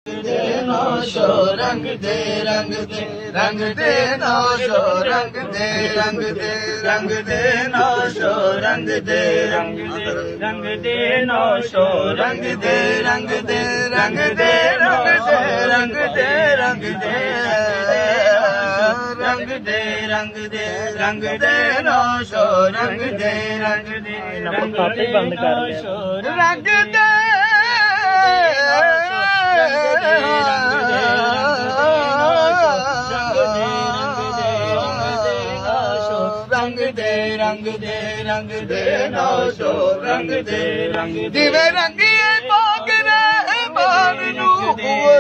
नौशो रंग दे रंग दे रंग दे नौशो रंग दे रंग दे रंग दे नौशो रंग दे रंग दे रंग दे नौशो रंग दे रंग दे रंग दे रंग दे रंग दे रंग दे रंग दे रंग दे रंग दे नौशो रंग दे रंग दे रंग दे नौशो रंग दे रंग दे रंग दे रंग दे नौशो रंग दे रंग दिवे रंगिए पागरे बान नू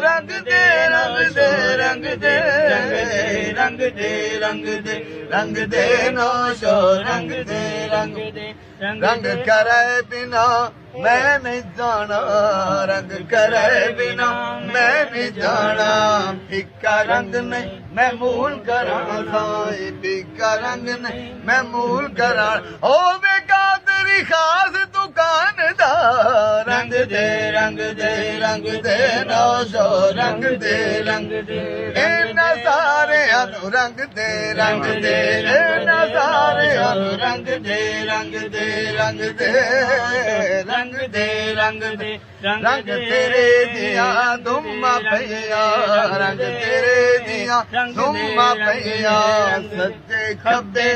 रंग दे रंग दे रंग दे रंग दे रंग दे रंग दे नौशो रंग दे रंग दे रंग करे बिना मैं नहीं जाना रंग करे बिना मैं नहीं जाना फिक्का रंग नहीं मैं मूल करा साई फिक्का रंग नहीं मैं मूल करा ओ बेका तेरी खास दुकान दा रंग दे रंग दे रंग दे नौशो रंग दे इन्ना सारे अनु रंग दे इन्ना सारे अनु रंग दे रंग दे रंग दे रंग दे रंग दे रंग तेरे दिया धुम्मा पैया रंग तेरे दिया धुम्मा पैया सच्चे खबे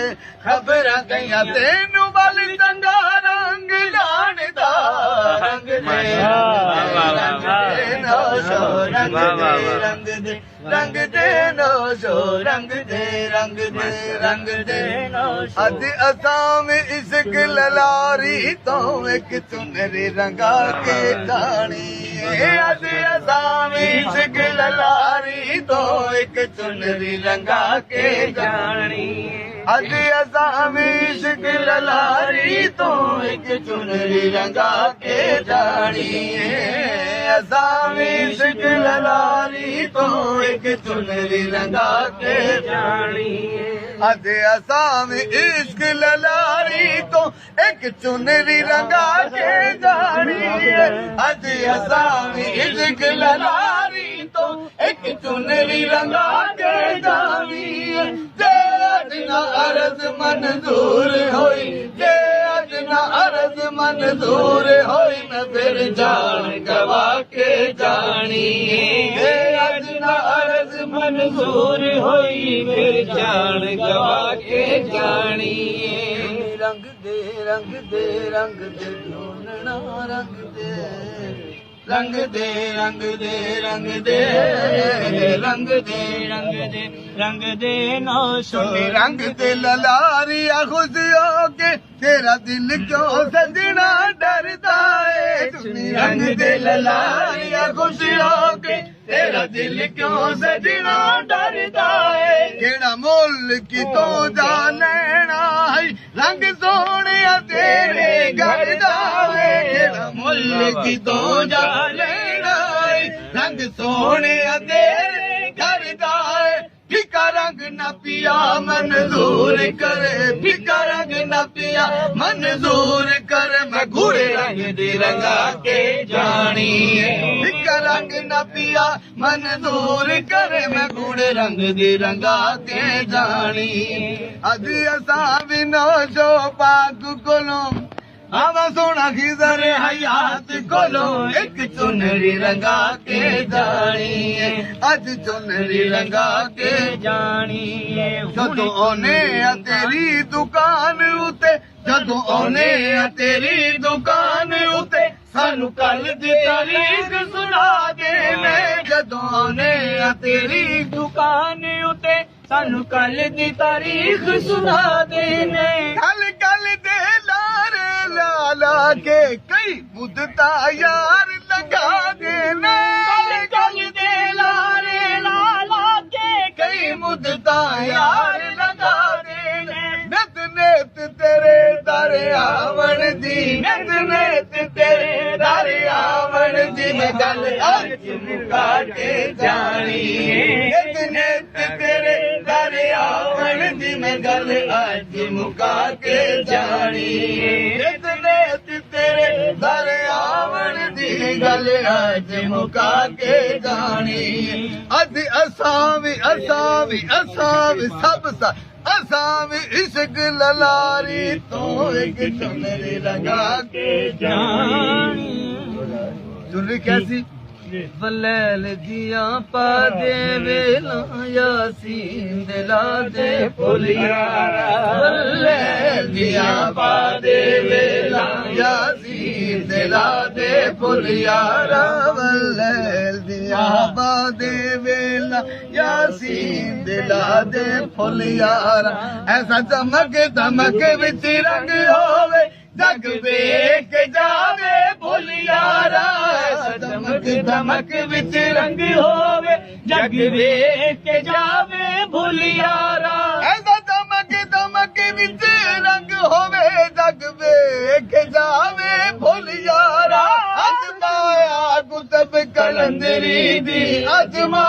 खबर गया तेनू बल चंगा रंग जानदा रंग दे नौशो रंग दे रंग दे नौशो रंग दे रंग दे रंग दे अज असाम इश्क ललारी तो एक चुनरी रंगा के जानी अज असाम इश्क ललारी तो एक चुनरी रंगा के जानी अज असाम इश्क ललारी तो एक चुनरी रंगा के जानी असाम इश्क ललारी तो एक चुनरी रंगा के जानी अज असाम इश्क ललारी तो एक चुनरी रंगा के जानी अज असाम इश्क ललारी तो एक चुनरी रंगा के जानी जे अज ना अर्ज मंजूर होई जे अज ना अर्ज मंजूर होई मैं फिर जान गवा के जानी जे अज ना अर्ज मंजूर होई फिर जान गवा के जानी रंग दे रंग दे रंग दे ढूंढना रंग दे रंग दे रंग दे रंग दे रंग दे रंग दे रंग दे नौशो रंग दे ललारिया खुशियों के तेरा दिल क्यों सजना डरता है रंग दे ललारिया खुशियों के तेरा दिल क्यों सजना डरता है केड़ा मुल की तो जा लेना है रंग सोने तेरे घर दा है केड़ा मुल की तो जा लेना है रंग सोने तेरे घर दा है फिका रंग न पिया मंजूर करे फिका रंग न पिया मंजूर करे मैं घूरे रंग दी रंगा के जानी फिका रंग न पिया मंजूर करे मैं घूरे रंग दी रंगा के जानी अज असा भी नौशो पाक कोलो आवा सोना खिजर हयात कोलो एक चुनरी रंगा के जानी अज चुनरी रंगा के जानी जदों ओने तेरी दुकान उते जदों ओने तेरी दुकान उते सानू कल दी तारीख सुना दे मैं जदों ओने तेरी दुकान उते सानू कल दी तारीख सुना दे कल कल दे लारे लाला के कई मुद्दता यार लगा देना कल दे लारे लाला के कई मुद्दता यार लगा देना नत नेत तेरे दरे आवण दी नत नेत तेरे दरे आवण दी मैं गल अज मुका के जानी नत नेत तेरे दरे आवण दी मैं गल अज मुका के जानी नत नेत तेरे दरियावन दी गल अज मुका के जानी अज असां भी सब असां भी इश्क ललारी तो एक चुनरी लगा के जानी चुनरी कैसी वलैल दिया पा दे वेला यासीन दिला दे फुलियारा वलैल दिया पा दे वेला यासीन दिला दे फुलियारा वलैल दिया पा दे वेला यासीन दिला दे फुलियारा ऐसा चमक दमक विच रंग होवे जग वेख जावे फुलियारा चमक दमक विच रंग होवे जग वेख जावे फुलियारा ऐसा चमक दमक विच रंग होवे जग वेख जावे फुलियारा अजमाया कुतब कलंदरी दी अजमा